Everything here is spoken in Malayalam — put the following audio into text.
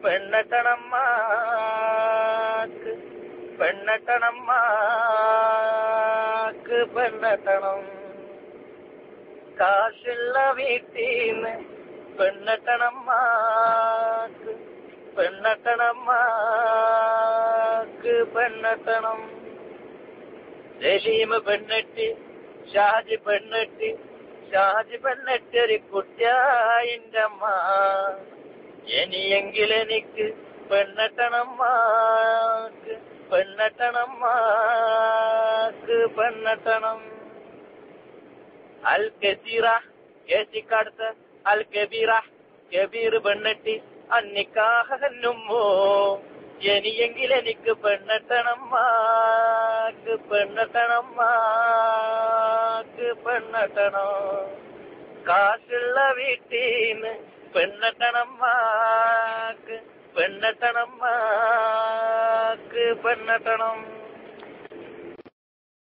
പെണ്ണട്ടണമ്മാക്ക് പെണ്ണട്ടണമ്മാക്ക് പെണ്ണട്ടണമ്മാക്ക് പെണ്ണട്ടണം. കാശുള്ള വീട്ടീന്ന് പെണ്ണട്ടണമ്മാക്ക് പെണ്ണട്ടണമ്മാക്ക് പെണ്ണട്ടണം. സലീം പെണ്ണെട്ടി ഷാജി പെണ്ണെട്ടി ഷാജി പെണ്ണെട്ടി ഒരു കുട്ടിയായിന്റെ അമ്മ. ഇനിയെങ്കിലെനിക്ക് പെണ്ണട്ടണമ്മാക്ക് പെണ്ണട്ടണമ്മാക്ക് പെണ്ണട്ടണം. അൽ കസീറ കേസിക്കടുത്ത് അൽ കബീറ കബീർ പെണ്ണെട്ടി അന്നിക്കാഹന്നുമ്മോ. ഇനിയെങ്കിലെനിക്ക് പെണ്ണട്ടണമ്മാക്ക് പെണ്ണട്ടണമ്മാക്ക് പെണ്ണട്ടണം. കാശുള്ള വീട്ടീന്ന് പെണ്ണട്ടണമ്മാക്ക് പെണ്ണട്ടണമ്മാക്ക് പെണ്ണട്ടണം.